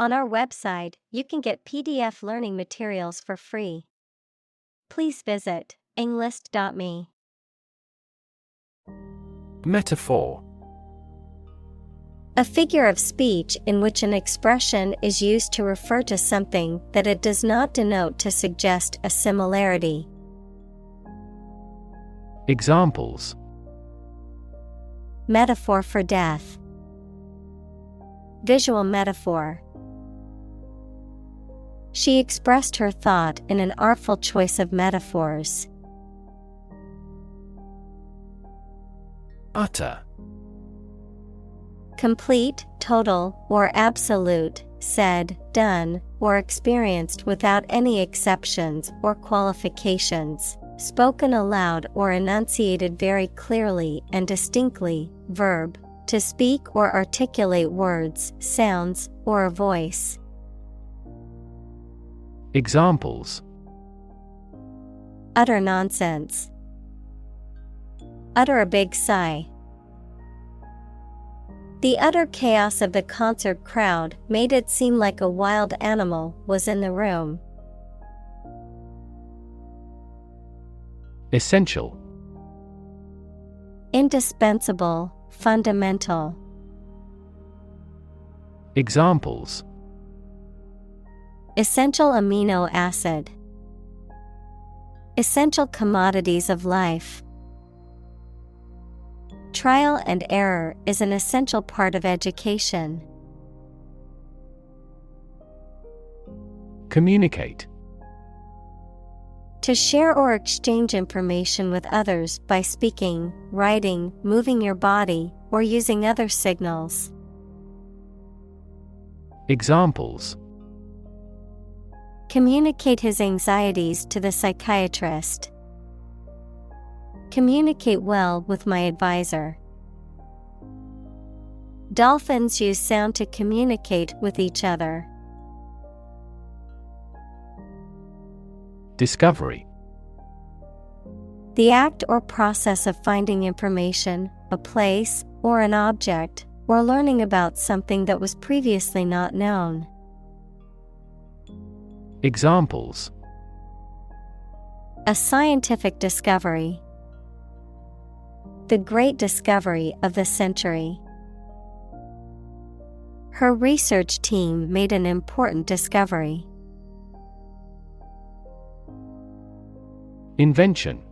On our website, you can get PDF learning materials for free. Please visit englist.me. Metaphor. A figure of speech in which an expression is used to refer to something that it does not denote to suggest a similarity. Examples: Metaphor for death. Visual metaphor. She expressed her thought in an artful choice of metaphors. Utter. Complete, total, or absolute, said, done, or experienced without any exceptions or qualifications, spoken aloud or enunciated very clearly and distinctly. Verb, to speak or articulate words, sounds, or a voice. Examples: Utter nonsense. Utter a big sigh. The utter chaos of the concert crowd made it seem like a wild animal was in the room. Essential. Indispensable, fundamental. Examples: Essential amino acid. Essential commodities of life. Trial and error is an essential part of education. Communicate. To share or exchange information with others by speaking, writing, moving your body, or using other signals. Examples: Communicate his anxieties to the psychiatrist. Communicate well with my advisor. Dolphins use sound to communicate with each other. Discovery. The act or process of finding information, a place, or an object, or learning about something that was previously not known. Examples: A scientific discovery. The great discovery of the century. Her research team made an important discovery. Invention.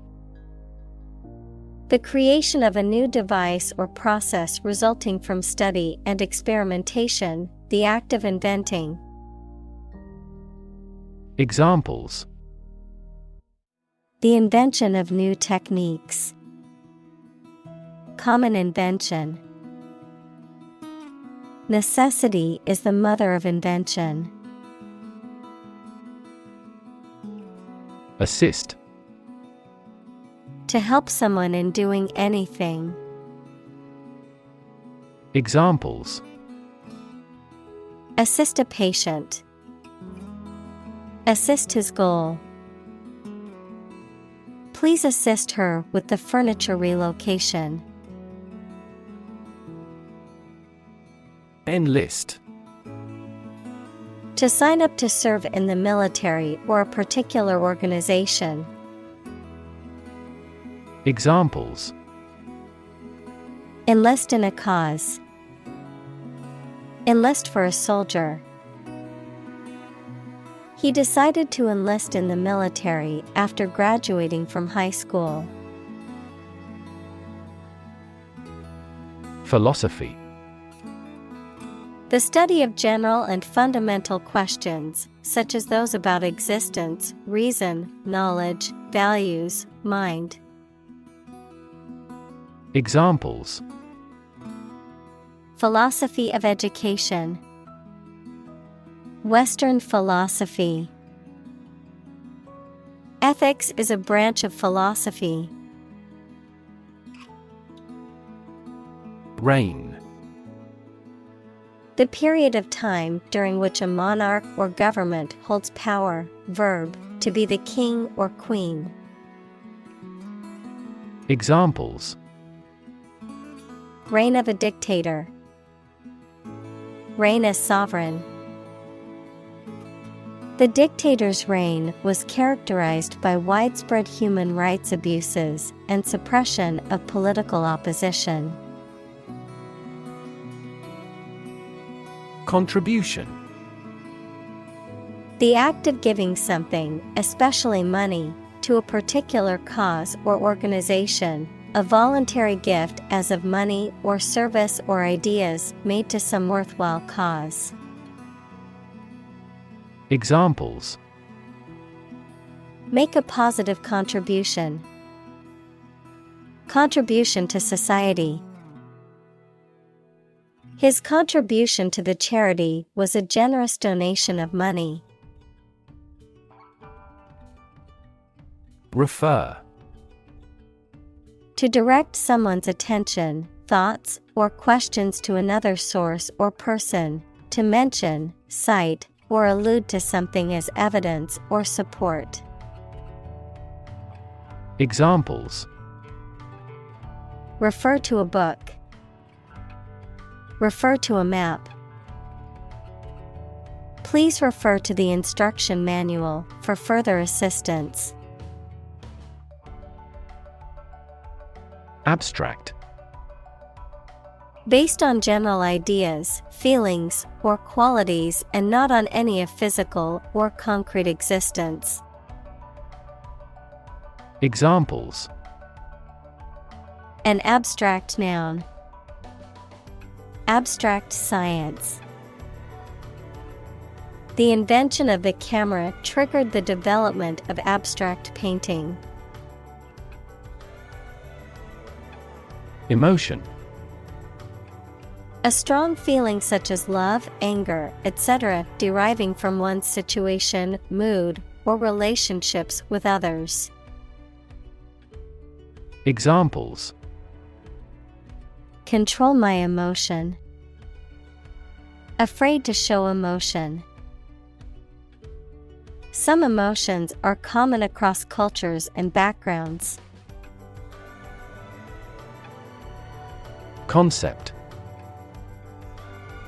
The creation of a new device or process resulting from study and experimentation, the act of inventing. Examples: The invention of new techniques. Common invention. Necessity is the mother of invention. Assist. To help someone in doing anything. Examples: Assist a patient. Assist his goal. Please assist her with the furniture relocation. Enlist. To sign up to serve in the military or a particular organization. Examples: Enlist in a cause. Enlist for a soldier. He decided to enlist in the military after graduating from high school. Philosophy. The study of general and fundamental questions, such as those about existence, reason, knowledge, values, mind. Examples: Philosophy of education. Western philosophy. Ethics is a branch of philosophy. Reign. The period of time during which a monarch or government holds power. Verb, to be the king or queen. Examples: Reign of a dictator. Reign as sovereign. The dictator's reign was characterized by widespread human rights abuses and suppression of political opposition. Contribution. The act of giving something, especially money, to a particular cause or organization, a voluntary gift as of money or service or ideas made to some worthwhile cause. Examples: Make a positive contribution. Contribution to society. His contribution to the charity was a generous donation of money. Refer. To direct someone's attention, thoughts, or questions to another source or person, to mention, cite, or allude to something as evidence or support. Examples: Refer to a book. Refer to a map. Please refer to the instruction manual for further assistance. Abstract. Based on general ideas, feelings, or qualities and not on any of physical or concrete existence. Examples: An abstract noun. Abstract science. The invention of the camera triggered the development of abstract painting. Emotion. A strong feeling such as love, anger, etc., deriving from one's situation, mood, or relationships with others. Examples: Control my emotion. Afraid to show emotion. Some emotions are common across cultures and backgrounds. Concept.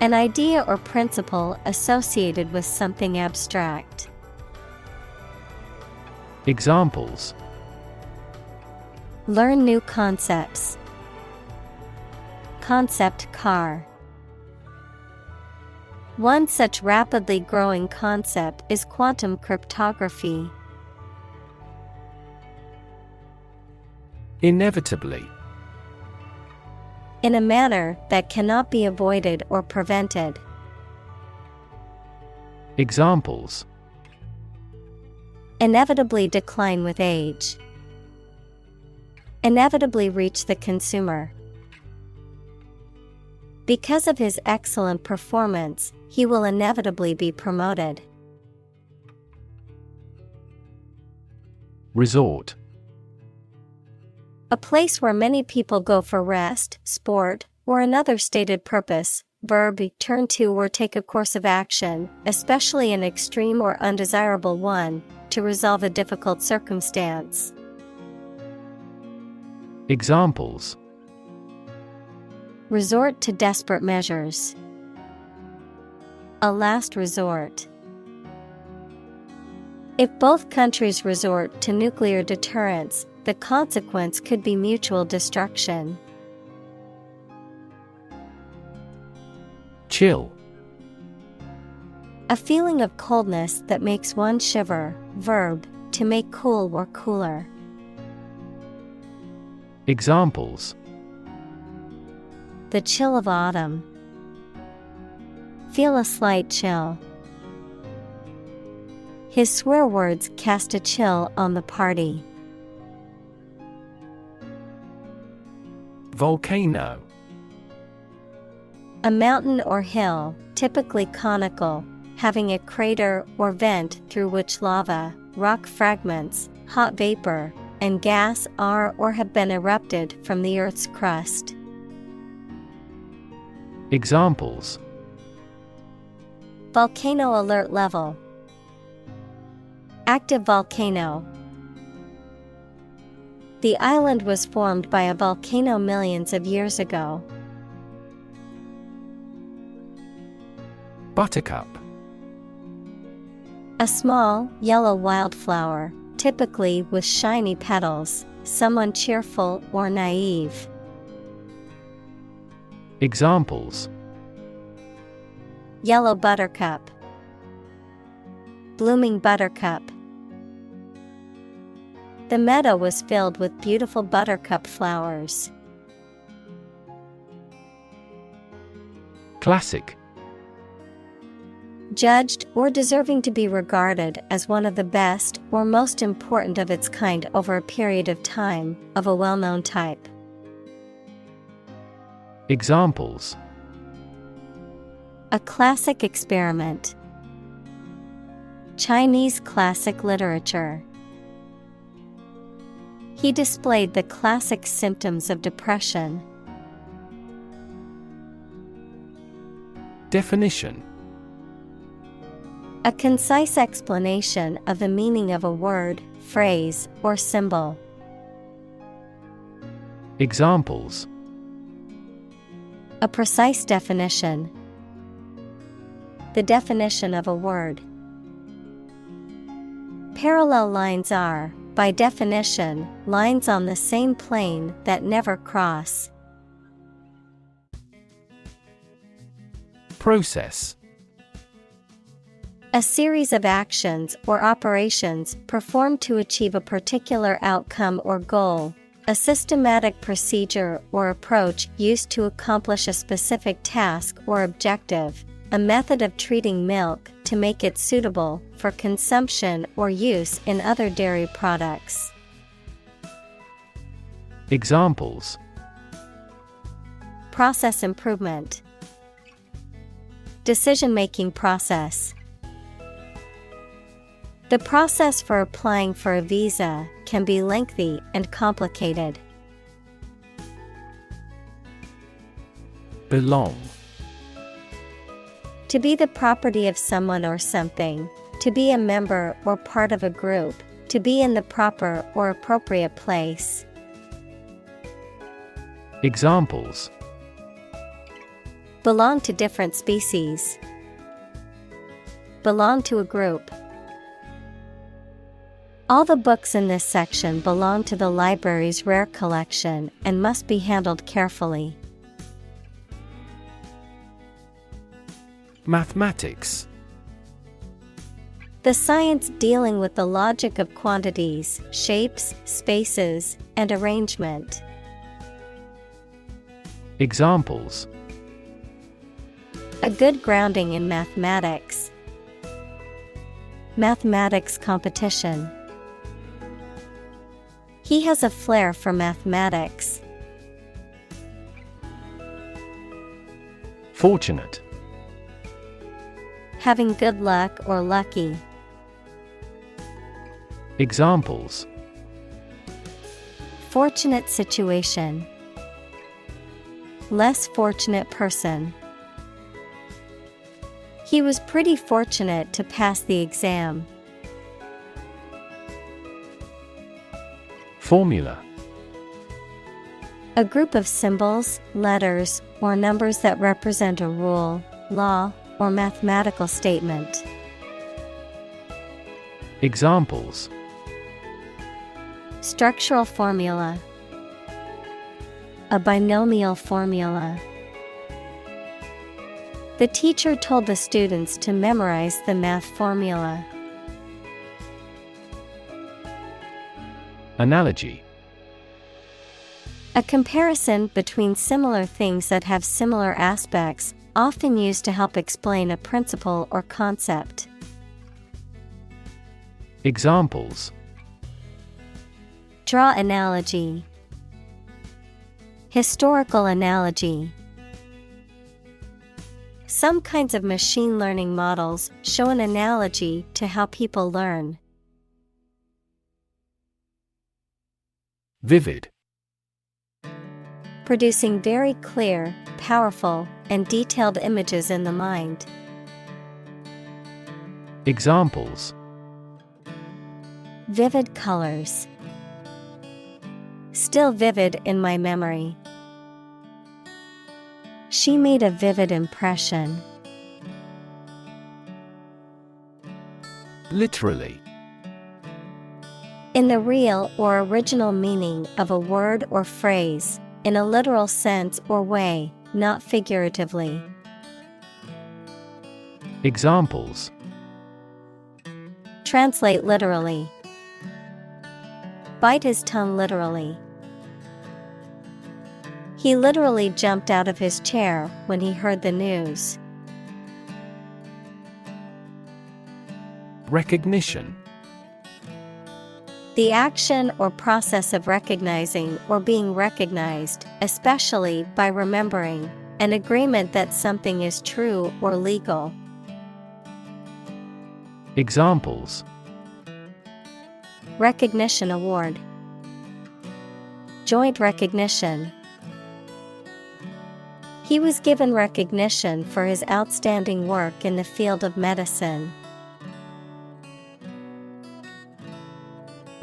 An idea or principle associated with something abstract. Examples: Learn new concepts. Concept car. One such rapidly growing concept is quantum cryptography. Inevitably. In a manner that cannot be avoided or prevented. Examples: Inevitably decline with age. Inevitably reach the consumer. Because of his excellent performance, he will inevitably be promoted. Resort. A place where many people go for rest, sport, or another stated purpose. Verb, turn to or take a course of action, especially an extreme or undesirable one, to resolve a difficult circumstance. Examples: Resort to desperate measures. A last resort. If both countries resort to nuclear deterrence, the consequence could be mutual destruction. Chill. A feeling of coldness that makes one shiver. Verb, to make cool or cooler. Examples: The chill of autumn. Feel a slight chill. His swear words cast a chill on the party. Volcano. A mountain or hill, typically conical, having a crater or vent through which lava, rock fragments, hot vapor, and gas are or have been erupted from the Earth's crust. Examples: Volcano alert level. Active volcano. The island was formed by a volcano millions of years ago. Buttercup. A small, yellow wildflower, typically with shiny petals, someone cheerful or naive. Examples: Yellow buttercup, blooming buttercup. The meadow was filled with beautiful buttercup flowers. Classic. Judged or deserving to be regarded as one of the best or most important of its kind over a period of time, of a well-known type. Examples: A classic experiment. Chinese classic literature. He displayed the classic symptoms of depression. Definition: A concise explanation of the meaning of a word, phrase, or symbol. Examples: A precise definition. The definition of a word. Parallel lines are, by definition, lines on the same plane that never cross. Process: A series of actions or operations performed to achieve a particular outcome or goal. A systematic procedure or approach used to accomplish a specific task or objective. A method of treating milk to make it suitable for consumption or use in other dairy products. Examples: Process improvement. Decision-making process. The process for applying for a visa can be lengthy and complicated. Belong. To be the property of someone or something, to be a member or part of a group, to be in the proper or appropriate place. Examples: Belong to different species. Belong to a group. All the books in this section belong to the library's rare collection and must be handled carefully. Mathematics. The science dealing with the logic of quantities, shapes, spaces, and arrangement. Examples: A good grounding in mathematics. Mathematics competition. He has a flair for mathematics. Fortunate. Having good luck or lucky. Examples: Fortunate situation. Less fortunate person. He was pretty fortunate to pass the exam. Formula. A group of symbols, letters, or numbers that represent a rule, law, or mathematical statement. Examples: Structural formula. A binomial formula. The teacher told the students to memorize the math formula. Analogy. A comparison between similar things that have similar aspects, often used to help explain a principle or concept. Examples: Draw analogy. Historical analogy. Some kinds of machine learning models show an analogy to how people learn. Vivid. Producing very clear, powerful, and detailed images in the mind. Examples: Vivid colors. Still vivid in my memory. She made a vivid impression. Literally. In the real or original meaning of a word or phrase, in a literal sense or way, not figuratively. Examples: Translate literally. Bite his tongue literally. He literally jumped out of his chair when he heard the news. Recognition. The action or process of recognizing or being recognized, especially by remembering, an agreement that something is true or legal. Examples: Recognition award. Joint recognition. He was given recognition for his outstanding work in the field of medicine.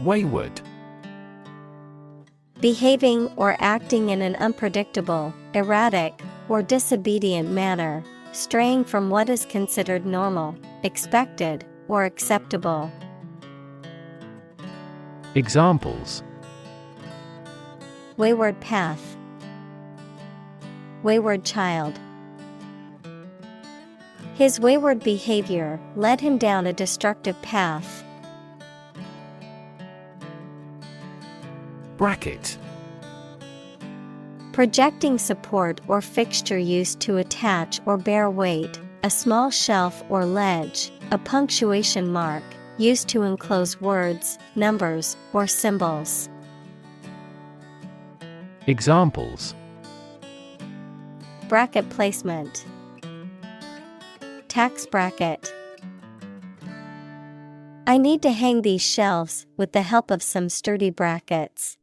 Wayward. Behaving or acting in an unpredictable, erratic, or disobedient manner, straying from what is considered normal, expected, or acceptable. Examples: Wayward path. Wayward child. His wayward behavior led him down a destructive path. Bracket. Projecting support or fixture used to attach or bear weight, a small shelf or ledge, a punctuation mark, used to enclose words, numbers, or symbols. Examples: Bracket placement. Tax bracket. I need to hang these shelves with the help of some sturdy brackets.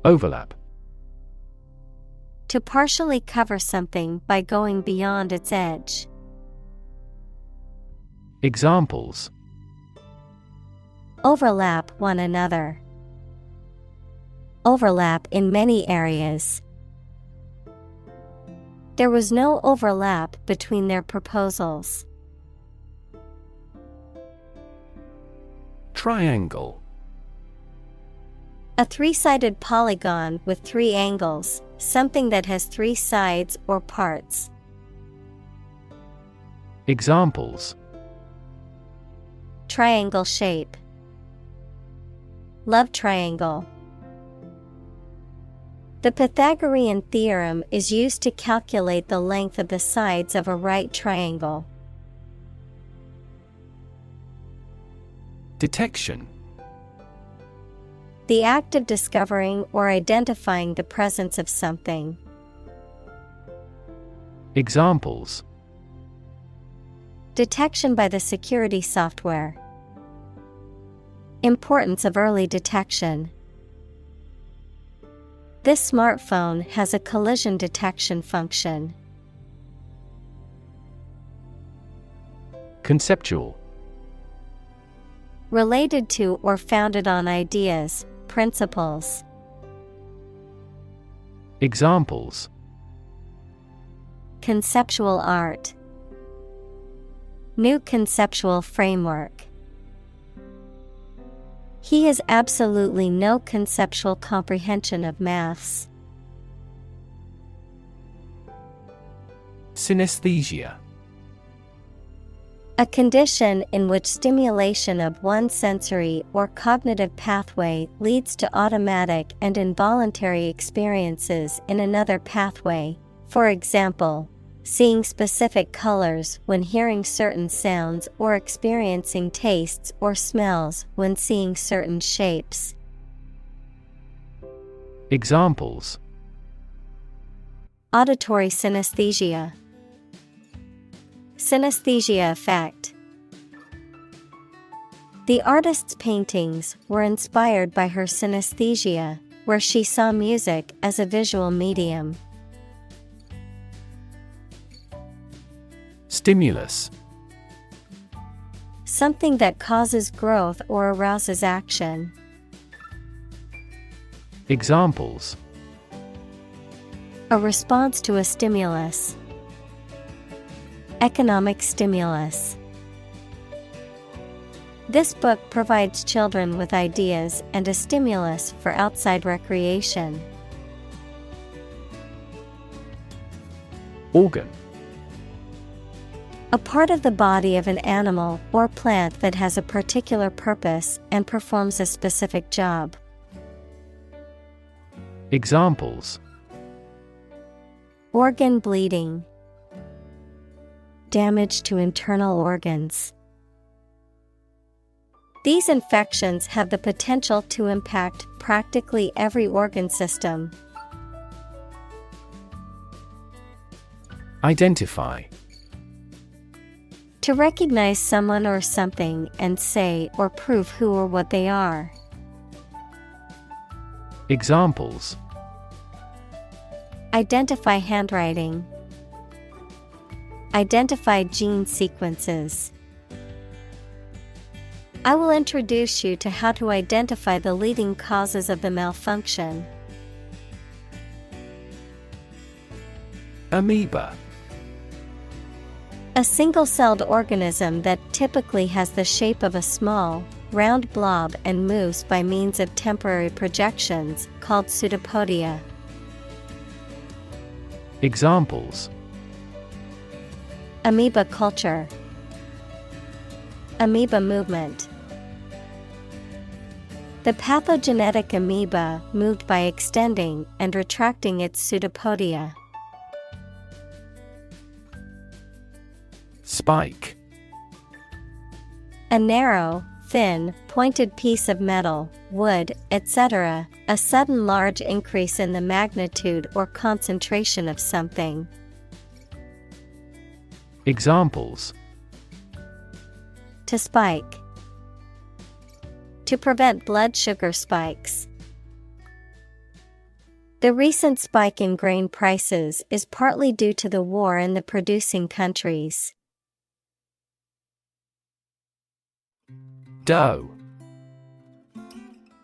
Overlap. To partially cover something by going beyond its edge. Examples: Overlap one another. Overlap in many areas. There was no overlap between their proposals. Triangle. A three-sided polygon with three angles, something that has three sides or parts. Examples: Triangle shape. Love triangle. The Pythagorean theorem is used to calculate the length of the sides of a right triangle. Detection. The act of discovering or identifying the presence of something. Examples: Detection by the security software. Importance of early detection. This smartphone has a collision detection function. Conceptual. Related to or founded on ideas, principles. Examples: Conceptual art. New conceptual framework. He has absolutely no conceptual comprehension of maths. Synesthesia. A condition in which stimulation of one sensory or cognitive pathway leads to automatic and involuntary experiences in another pathway. For example, seeing specific colors when hearing certain sounds or experiencing tastes or smells when seeing certain shapes. Examples: Auditory synesthesia. Synesthesia effect. The artist's paintings were inspired by her synesthesia, where she saw music as a visual medium. Stimulus. Something that causes growth or arouses action. Examples: A response to a stimulus. Economic stimulus. This book provides children with ideas and a stimulus for outside recreation. Organ. A part of the body of an animal or plant that has a particular purpose and performs a specific job. Examples: organ bleeding, damage to internal organs. These infections have the potential to impact practically every organ system. Identify. To recognize someone or something and say or prove who or what they are. Examples: identify handwriting, identify gene sequences. I will introduce you to how to identify the leading causes of the malfunction. Amoeba. A single-celled organism that typically has the shape of a small, round blob and moves by means of temporary projections, called pseudopodia. Examples: amoeba culture, amoeba movement. The pathogenetic amoeba moved by extending and retracting its pseudopodia. Spike. A narrow, thin, pointed piece of metal, wood, etc., a sudden large increase in the magnitude or concentration of something. Examples: to spike, to prevent blood sugar spikes. The recent spike in grain prices is partly due to the war in the producing countries. Doe.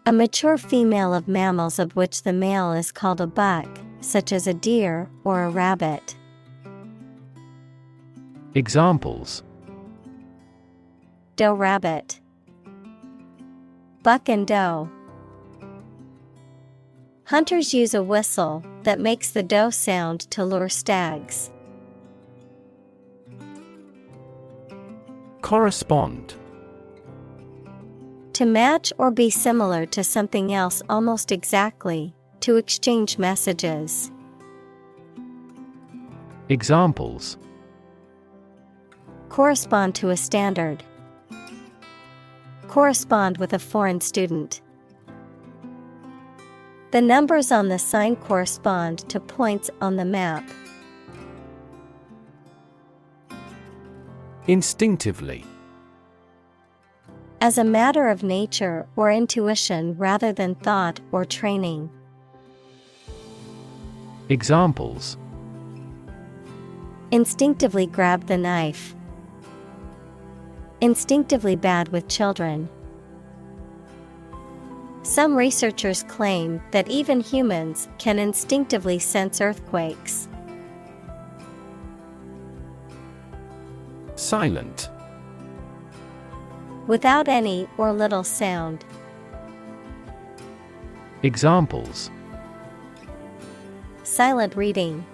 A mature female of mammals of which the male is called a buck, such as a deer or a rabbit. Examples: doe rabbit, buck and doe. Hunters use a whistle that makes the doe sound to lure stags. Correspond. To match or be similar to something else almost exactly, to exchange messages. Examples: correspond to a standard, correspond with a foreign student. The numbers on the sign correspond to points on the map. Instinctively. As a matter of nature or intuition rather than thought or training. Examples: instinctively grab the knife, instinctively bad with children. Some researchers claim that even humans can instinctively sense earthquakes. Silent. Without any or little sound. Examples: silent reading,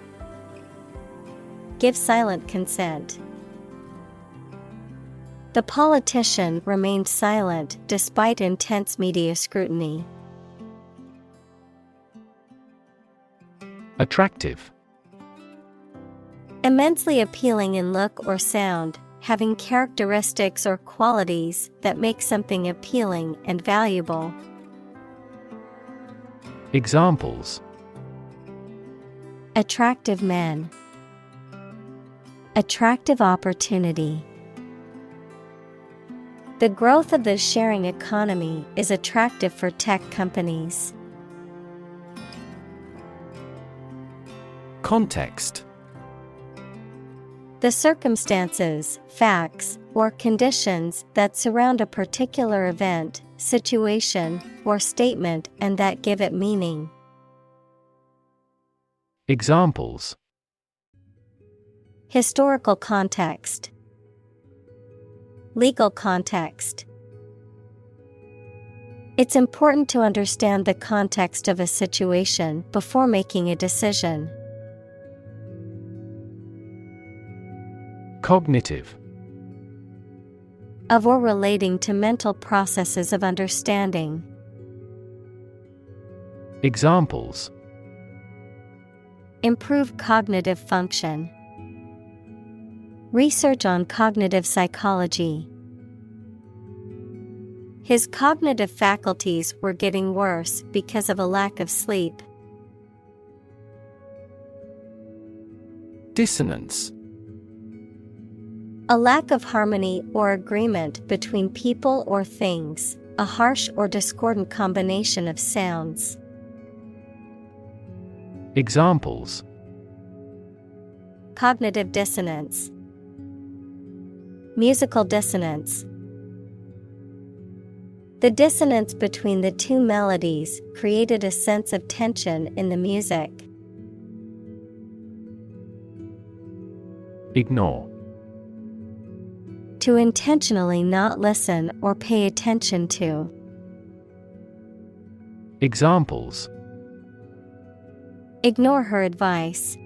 give silent consent. The politician remained silent despite intense media scrutiny. Attractive. Immensely appealing in look or sound, having characteristics or qualities that make something appealing and valuable. Examples: attractive men, attractive opportunity. The growth of the sharing economy is attractive for tech companies. Context. The circumstances, facts, or conditions that surround a particular event, situation, or statement and that give it meaning. Examples: Historical context. Legal context. It's important to understand the context of a situation before making a decision. Cognitive. Of or relating to mental processes of understanding. Examples: Improve cognitive function. Research on cognitive psychology. His cognitive faculties were getting worse because of a lack of sleep. Dissonance. A lack of harmony or agreement between people or things, a harsh or discordant combination of sounds. Examples: Cognitive dissonance. Musical dissonance. The dissonance between the two melodies created a sense of tension in the music. Ignore. To intentionally not listen or pay attention to. Examples: Ignore her advice.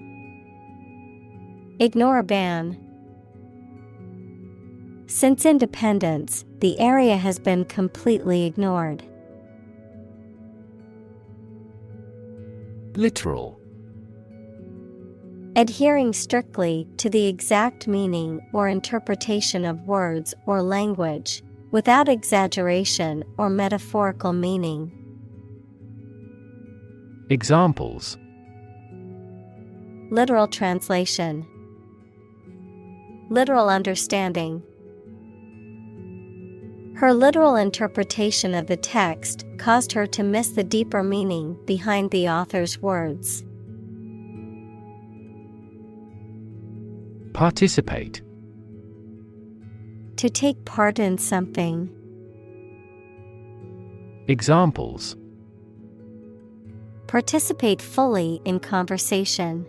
Ignore a ban. Since independence, the area has been completely ignored. Literal. Adhering strictly to the exact meaning or interpretation of words or language, without exaggeration or metaphorical meaning. Examples: Literal translation. Literal understanding. Her literal interpretation of the text caused her to miss the deeper meaning behind the author's words. Participate. To take part in something. Examples: Participate fully in conversation.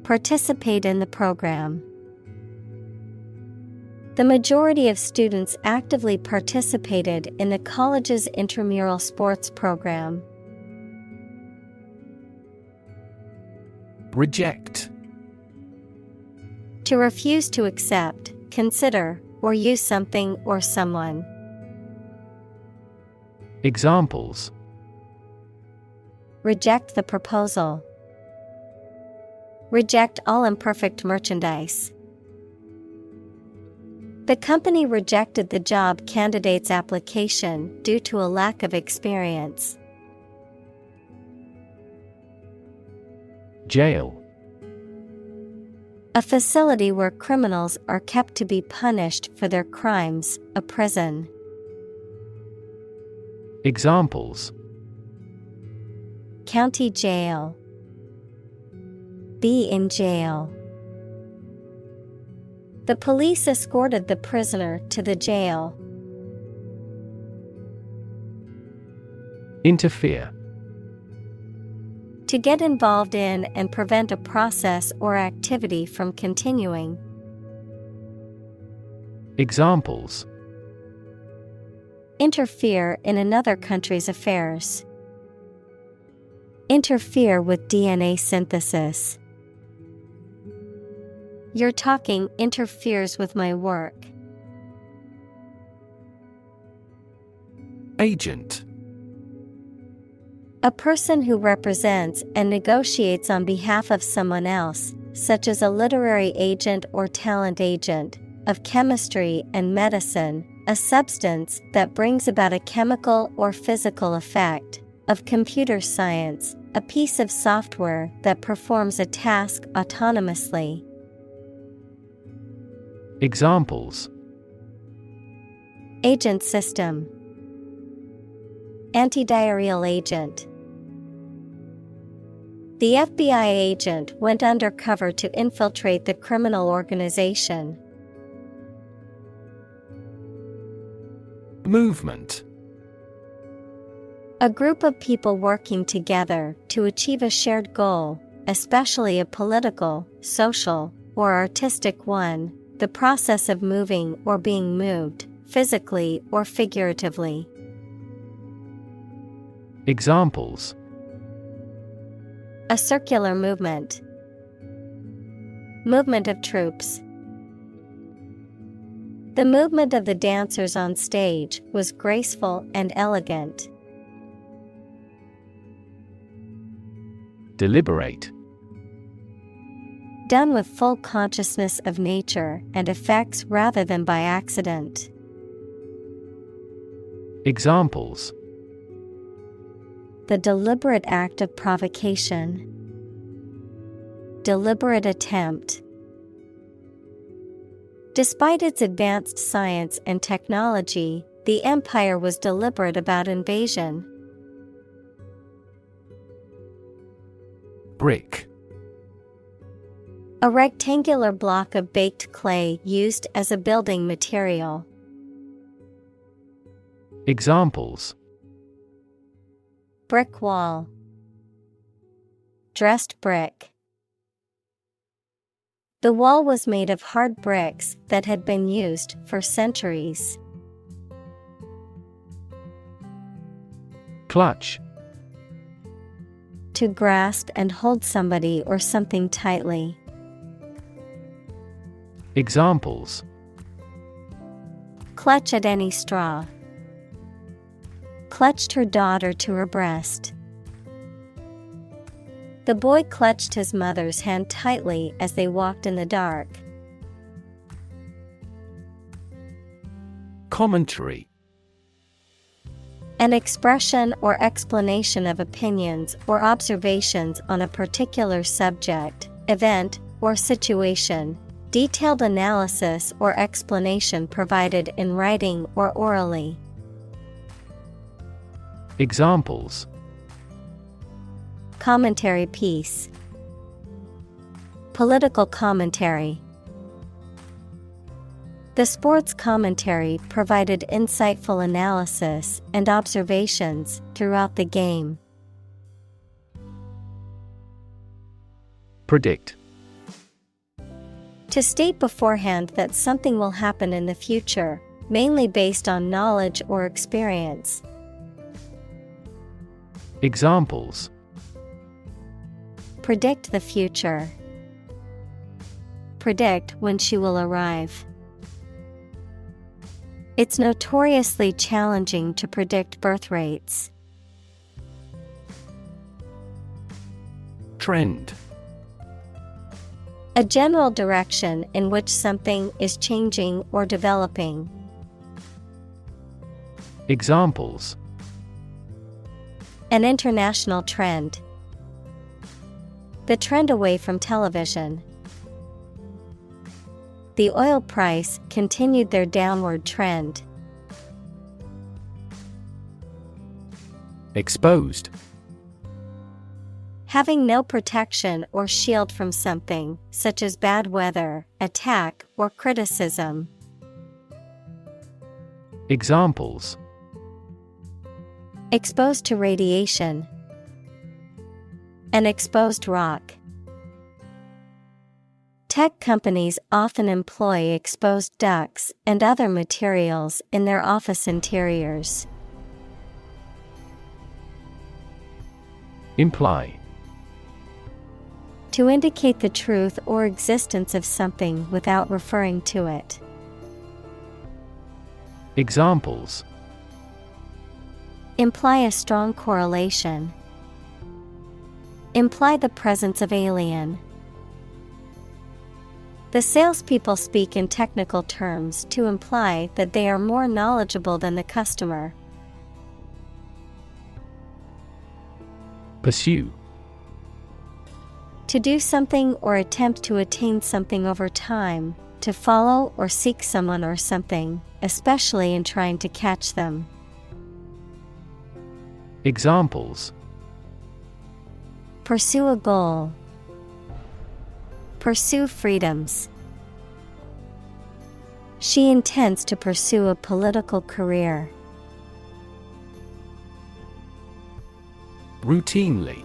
Participate in the program. The majority of students actively participated in the college's intramural sports program. Reject. To refuse to accept, consider, or use something or someone. Examples: Reject the proposal. Reject all imperfect merchandise. The company rejected the job candidate's application due to a lack of experience. Jail. A facility where criminals are kept to be punished for their crimes, a prison. Examples: County jail. Be in jail. The police escorted the prisoner to the jail. Interfere. To get involved in and prevent a process or activity from continuing. Examples: Interfere in another country's affairs. Interfere with DNA synthesis. Your talking interferes with my work. Agent. A person who represents and negotiates on behalf of someone else, such as a literary agent or talent agent, of chemistry and medicine, a substance that brings about a chemical or physical effect, of computer science, a piece of software that performs a task autonomously. Examples: Agent system. Antidiarrheal agent. The FBI agent went undercover to infiltrate the criminal organization. Movement. A group of people working together to achieve a shared goal, especially a political, social, or artistic one, the process of moving or being moved, physically or figuratively. Examples: A circular movement. Movement of troops. The movement of the dancers on stage was graceful and elegant. Deliberate. Done with full consciousness of nature and effects rather than by accident. Examples: The deliberate act of provocation. Deliberate attempt. Despite its advanced science and technology, the empire was deliberate about invasion. Brick. A rectangular block of baked clay used as a building material. Examples: Brick wall. Dressed brick. The wall was made of hard bricks that had been used for centuries. Clutch. To grasp and hold somebody or something tightly. Examples: Clutch at any straw. Clutched her daughter to her breast. The boy clutched his mother's hand tightly as they walked in the dark. Commentary. An expression or explanation of opinions or observations on a particular subject, event, or situation. Detailed analysis or explanation provided in writing or orally. Examples: Commentary piece. Political commentary. The sports commentary provided insightful analysis and observations throughout the game. Predict. To state beforehand that something will happen in the future, mainly based on knowledge or experience. Examples: Predict the future. Predict when she will arrive. It's notoriously challenging to predict birth rates. Trend. A general direction in which something is changing or developing. Examples: An international trend. The trend away from television. The oil price continued their downward trend. Exposed. Having no protection or shield from something, such as bad weather, attack, or criticism. Examples: Exposed to radiation. An exposed rock. Tech companies often employ exposed ducts and other materials in their office interiors. Imply. To indicate the truth or existence of something without referring to it. Examples: Imply a strong correlation. Imply the presence of alien. The salespeople speak in technical terms to imply that they are more knowledgeable than the customer. Pursue. To do something or attempt to attain something over time, to follow or seek someone or something, especially in trying to catch them. Examples: Pursue a goal. Pursue freedoms. She intends to pursue a political career. Routinely.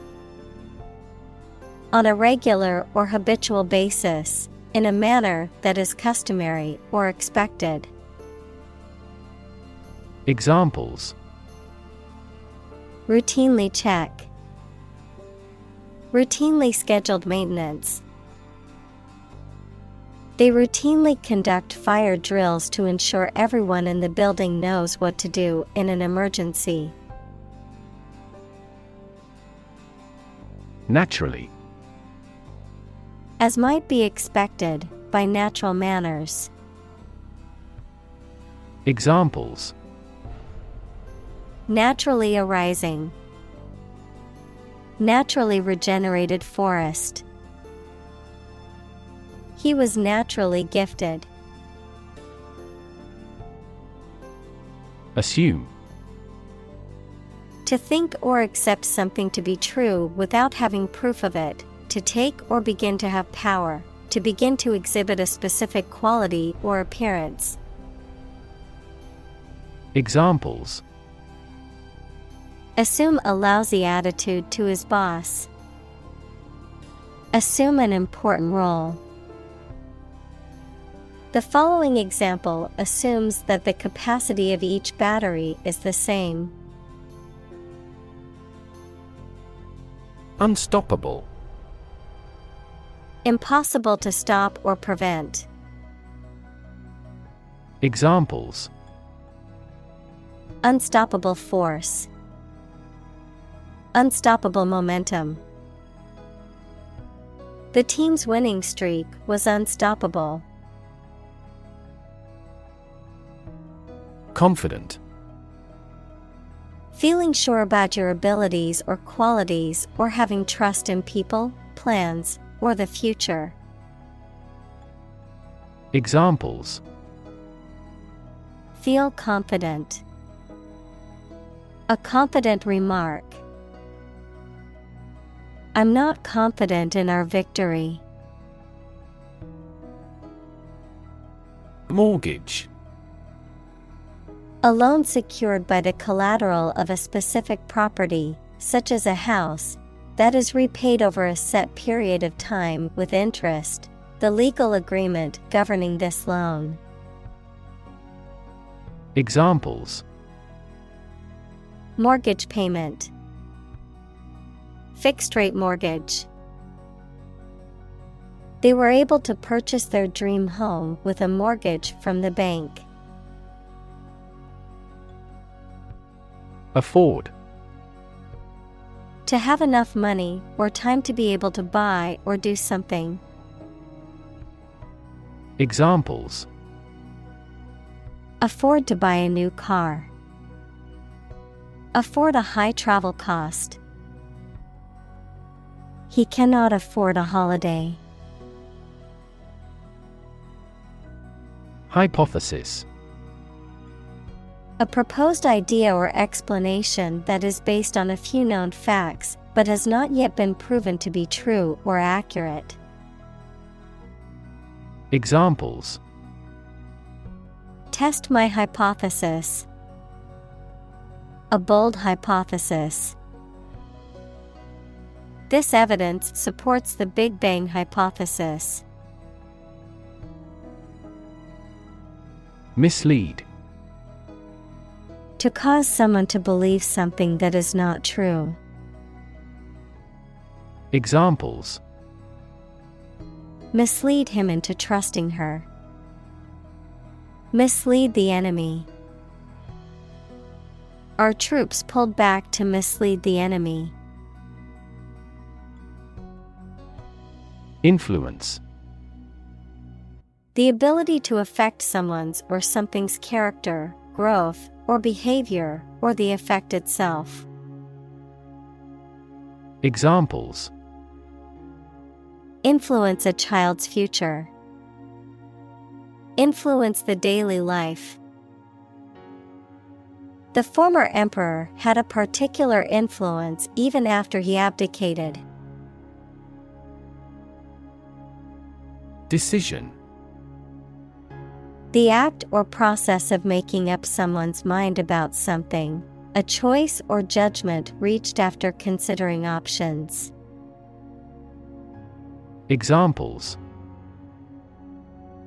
On a regular or habitual basis, in a manner that is customary or expected. Examples: routinely check, routinely scheduled maintenance. They routinely conduct fire drills to ensure everyone in the building knows what to do in an emergency. Naturally. As might be expected, by natural manners. Examples: naturally arising, naturally regenerated forest. He was naturally gifted. Assume. To think or accept something to be true without having proof of it, to take or begin to have power, to begin to exhibit a specific quality or appearance. Examples: assume a lousy attitude to his boss. Assume an important role. The following example assumes that the capacity of each battery is the same. Unstoppable. Impossible to stop or prevent. Examples: unstoppable force, unstoppable momentum. The team's winning streak was unstoppable. Confident. Feeling sure about your abilities or qualities, or having trust in people, plans, or the future. Examples: feel confident. A confident remark. I'm not confident in our victory. Mortgage. A loan secured by the collateral of a specific property, such as a house, that is repaid over a set period of time with interest, the legal agreement governing this loan. Examples: mortgage payment, fixed rate mortgage. They were able to purchase their dream home with a mortgage from the bank. Afford. To have enough money or time to be able to buy or do something. Examples: afford to buy a new car. Afford a high travel cost. He cannot afford a holiday. Hypothesis. A proposed idea or explanation that is based on a few known facts, but has not yet been proven to be true or accurate. Examples: test my hypothesis. A bold hypothesis. This evidence supports the Big Bang hypothesis. Mislead. To cause someone to believe something that is not true. Examples: mislead him into trusting her. Mislead the enemy. Our troops pulled back to mislead the enemy. Influence. The ability to affect someone's or something's character, growth, or behavior, or the effect itself. Examples: influence a child's future. Influence the daily life. The former emperor had a particular influence even after he abdicated. Decision. The act or process of making up someone's mind about something, a choice or judgment reached after considering options. Examples: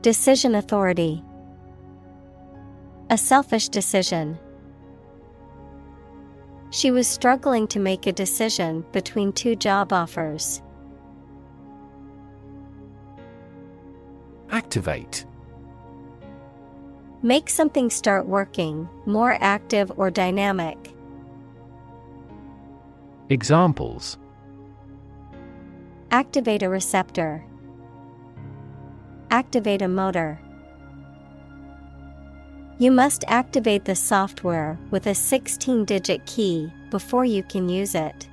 decision authority, a selfish decision. She was struggling to make a decision between two job offers. Activate. Make something start working, more active or dynamic. Examples: Activate a receptor. Activate a motor. You must activate the software with a 16-digit key before you can use it.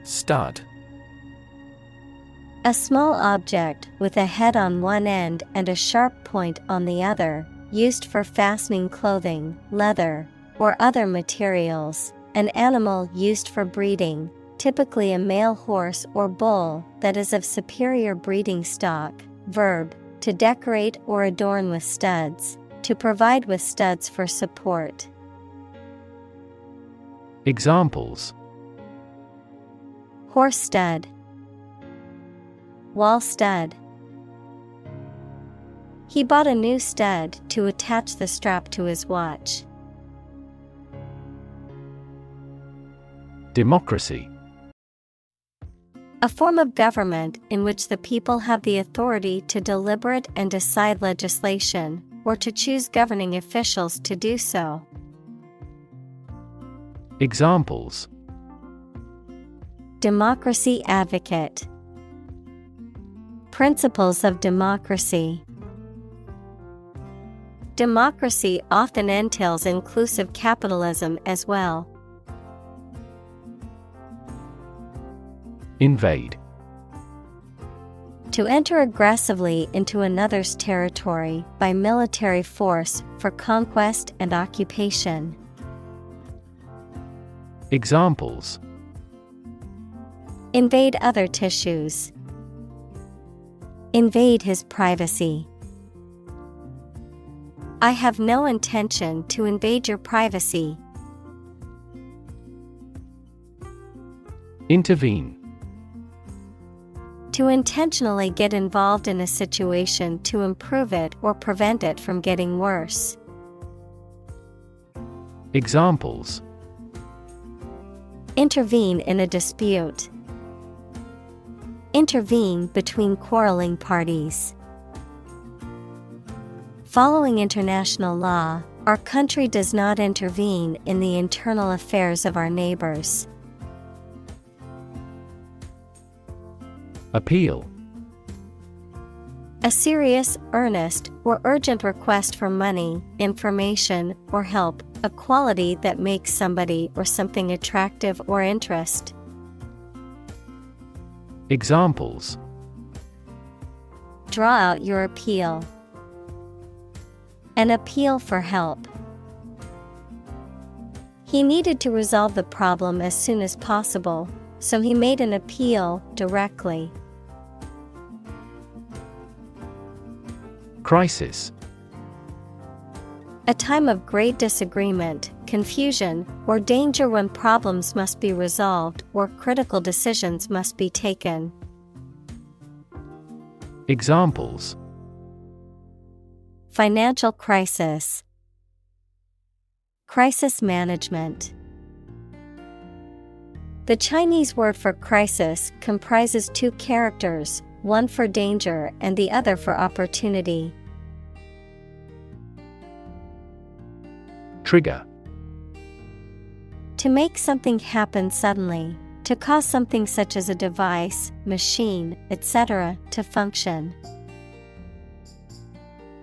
Stud. A small object with a head on one end and a sharp point on the other, used for fastening clothing, leather, or other materials. An animal used for breeding, typically a male horse or bull that is of superior breeding stock. Verb: to decorate or adorn with studs, to provide with studs for support. Examples: Horse stud, wall stud. He bought a new stud to attach the strap to his watch. Democracy. A form of government in which the people have the authority to deliberate and decide legislation, or to choose governing officials to do so. Examples: democracy advocate, principles of democracy. Democracy often entails inclusive capitalism as well. Invade. To enter aggressively into another's territory by military force for conquest and occupation. Examples: invade other tissues. Invade his privacy. I have no intention to invade your privacy. Intervene. To intentionally get involved in a situation to improve it or prevent it from getting worse. Examples: intervene in a dispute. Intervene between quarreling parties. Following international law, our country does not intervene in the internal affairs of our neighbors. Appeal. A serious, earnest, or urgent request for money, information, or help, a quality that makes somebody or something attractive or interest. Examples: draw out your appeal. An appeal for help. He needed to resolve the problem as soon as possible, so he made an appeal directly. Crisis. A time of great disagreement, confusion, or danger when problems must be resolved or critical decisions must be taken. Examples: financial crisis. Crisis management. The Chinese word for crisis comprises two characters, one for danger and the other for opportunity. Trigger. To make something happen suddenly, to cause something such as a device, machine, etc., to function.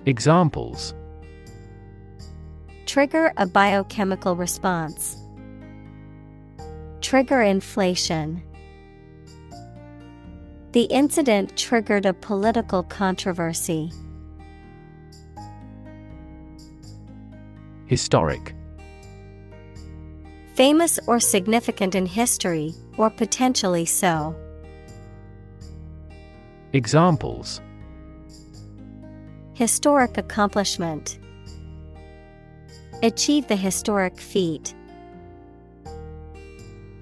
Examples: trigger a biochemical response. Trigger inflation. The incident triggered a political controversy. Historic. Famous or significant in history, or potentially so. Examples: historic accomplishment. Achieve the historic feat.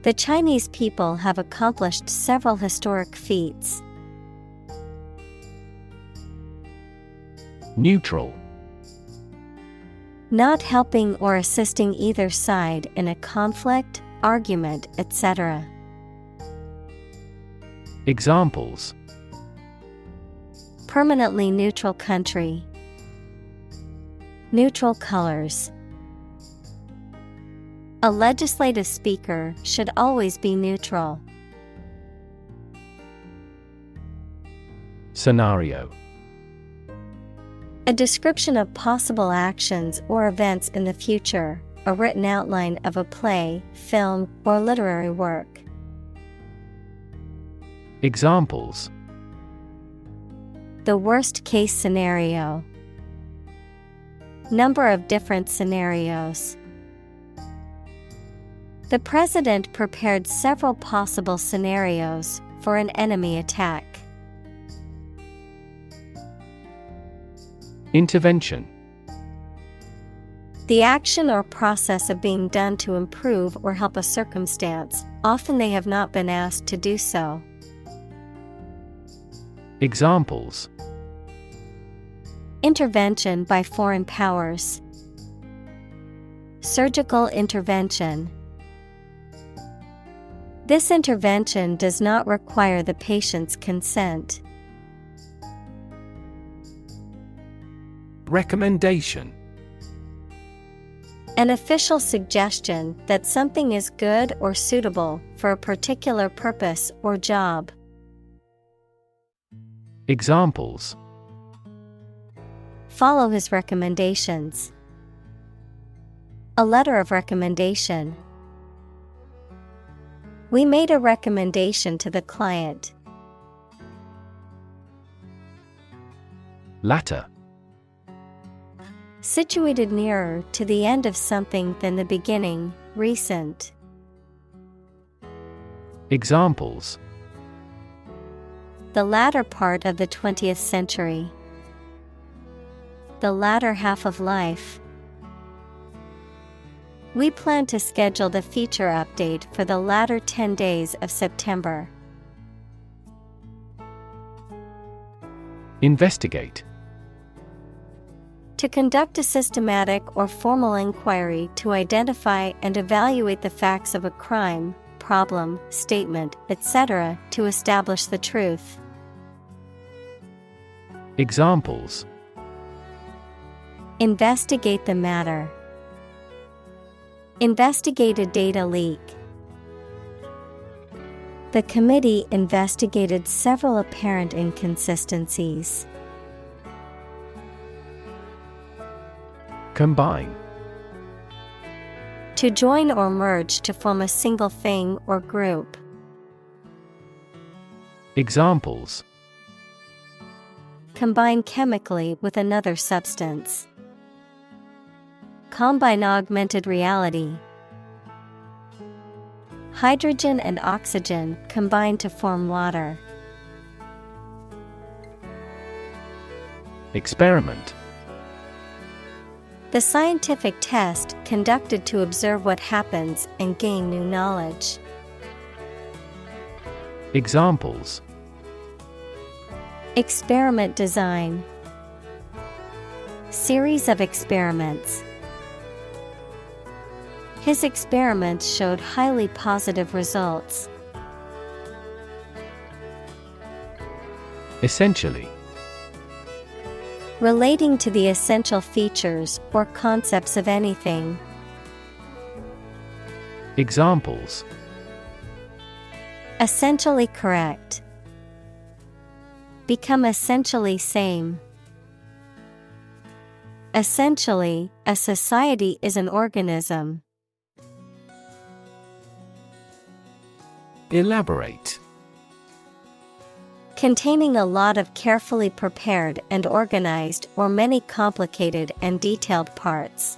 The Chinese people have accomplished several historic feats. Neutral. Not helping or assisting either side in a conflict, argument, etc. Examples: permanently neutral country, neutral colors. A legislative speaker should always be neutral. Scenario: a description of possible actions or events in the future, a written outline of a play, film, or literary work. Examples: the worst case scenario. Number of different scenarios. The president prepared several possible scenarios for an enemy attack. Intervention. The action or process of being done to improve or help a circumstance, often they have not been asked to do so. Examples: intervention by foreign powers. Surgical intervention. This intervention does not require the patient's consent. Recommendation. An official suggestion that something is good or suitable for a particular purpose or job. Examples: follow his recommendations. A letter of recommendation. We made a recommendation to the client. Latter. Situated nearer to the end of something than the beginning, recent. Examples: the latter part of the 20th century. The latter half of life. We plan to schedule the feature update for the latter 10 days of September. Investigate. To conduct a systematic or formal inquiry to identify and evaluate the facts of a crime, problem, statement, etc., to establish the truth. Examples: investigate the matter. Investigate a data leak. The committee investigated several apparent inconsistencies. Combine. To join or merge to form a single thing or group. Examples: combine chemically with another substance. Combine augmented reality. Hydrogen and oxygen combine to form water. Experiment. The scientific test conducted to observe what happens and gain new knowledge. Examples: experiment design. Series of experiments. His experiments showed highly positive results. Essentially. Relating to the essential features or concepts of anything. Examples: essentially correct. Become essentially same. Essentially, a society is an organism. Elaborate. Containing a lot of carefully prepared and organized or many complicated and detailed parts.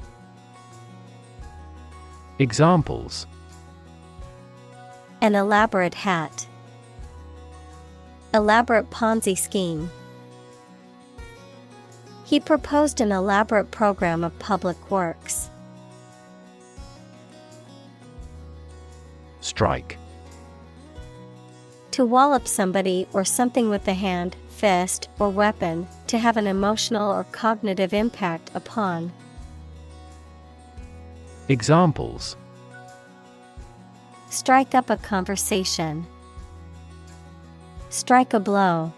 Examples: an elaborate hat. Elaborate Ponzi scheme. He proposed an elaborate program of public works. strike. To wallop somebody or something with the hand, fist, or weapon, to have an emotional or cognitive impact upon. Examples: Strike up a conversation. Strike a blow.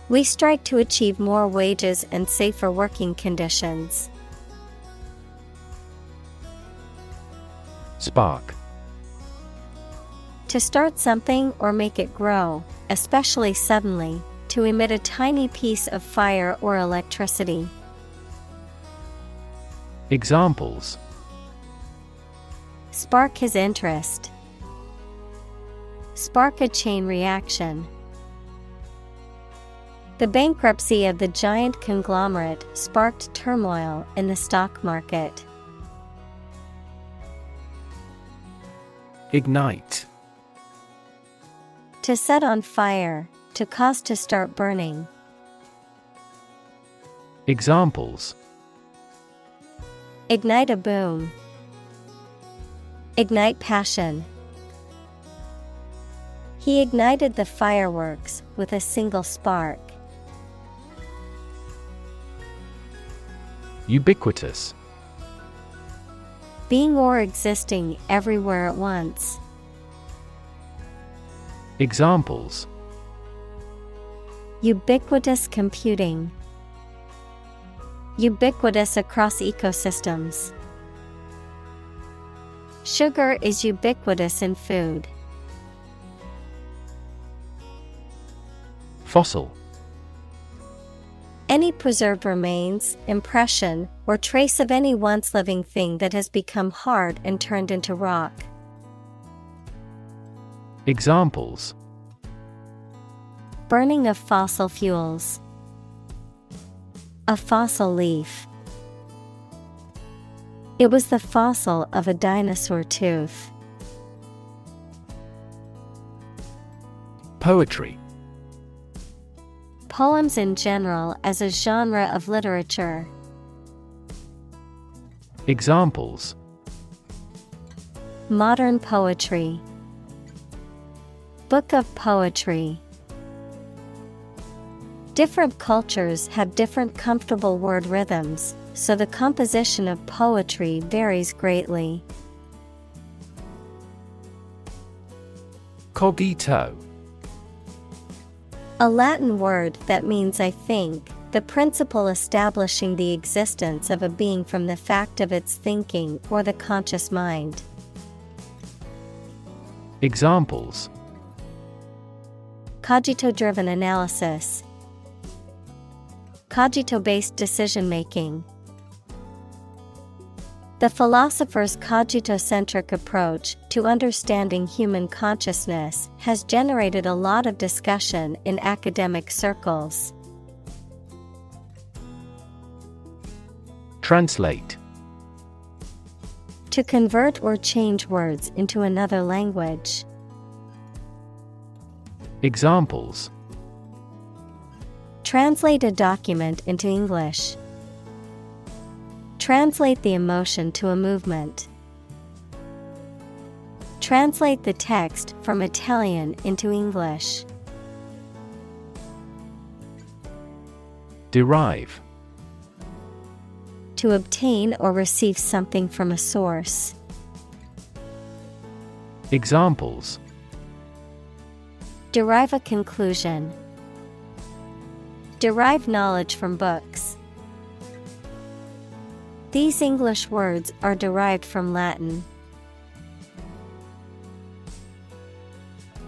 We strike to achieve more wages and safer working conditions. Spark. To start something or make it grow, especially suddenly, to emit a tiny piece of fire or electricity. Examples: Spark his interest. Spark a chain reaction. The bankruptcy of the giant conglomerate sparked turmoil in the stock market. Ignite. To set on fire, to cause to start burning. Examples: Ignite a boom. Ignite passion. He ignited the fireworks with a single spark. Ubiquitous. Being or existing everywhere at once. Examples: Ubiquitous computing. Ubiquitous across ecosystems. Sugar is ubiquitous in food. Fossil. Any preserved remains, impression, or trace of any once living thing that has become hard and turned into rock. Examples: Burning of fossil fuels. A fossil leaf. It was the fossil of a dinosaur tooth. Poetry. Poems in general as a genre of literature. Examples: Modern poetry. Book of poetry. Different cultures have different comfortable word rhythms, so the composition of poetry varies greatly. Cogito. A Latin word that means I think, the principle establishing the existence of a being from the fact of its thinking or the conscious mind. Examples: Cogito-driven analysis. Cogito-based decision-making. The philosopher's cogito-centric approach to understanding human consciousness has generated a lot of discussion in academic circles. Translate. To convert or change words into another language. Examples: Translate a document into English. Translate the emotion to a movement. Translate the text from Italian into English. Derive. To obtain or receive something from a source. Examples: Derive a conclusion. Derive knowledge from books. These English words are derived from Latin.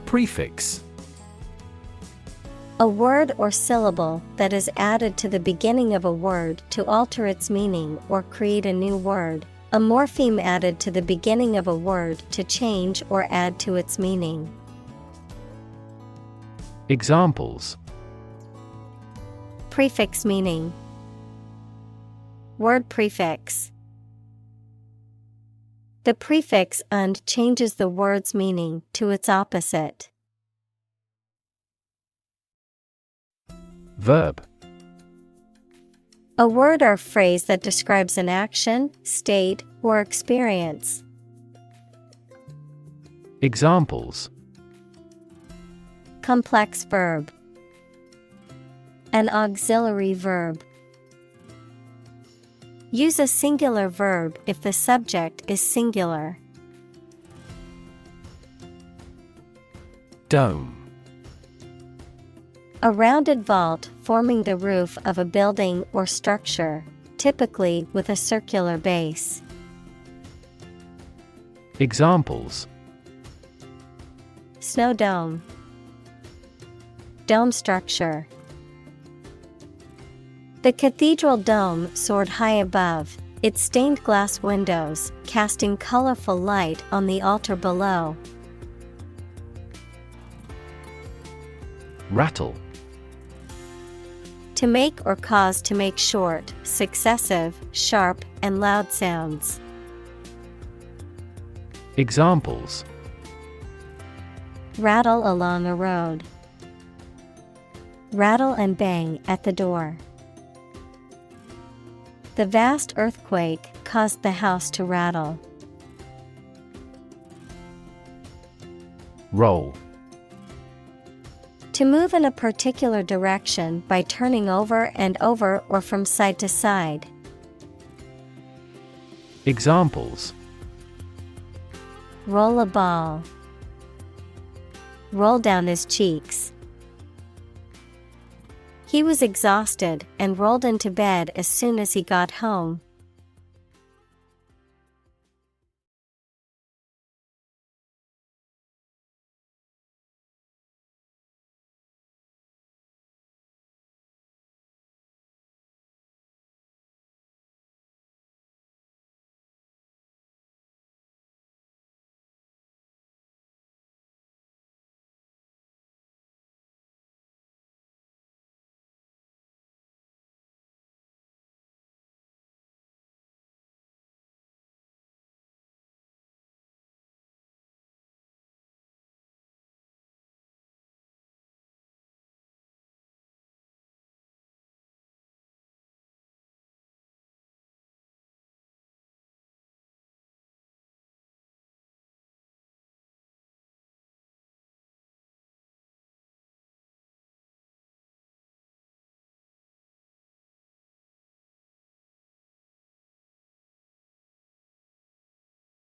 Prefix. A word or syllable that is added to the beginning of a word to alter its meaning or create a new word. A morpheme added to the beginning of a word to change or add to its meaning. Examples: Prefix meaning. Word prefix. The prefix "und" changes the word's meaning to its opposite. Verb. A word or phrase that describes an action, state, or experience. Examples. Complex verb. An auxiliary verb. Use a singular verb if the subject is singular. Dome. A rounded vault forming the roof of a building or structure, typically with a circular base. Examples. Snow dome. Dome structure. The cathedral dome soared high above, its stained glass windows casting colorful light on the altar below. Rattle. To make or cause to make short, successive, sharp, and loud sounds. Examples. Rattle along a road. Rattle and bang at the door. The vast earthquake caused the house to rattle. Roll. To move in a particular direction by turning over and over or from side to side. Examples. Roll a ball. Roll down his cheeks. He was exhausted and rolled into bed as soon as he got home.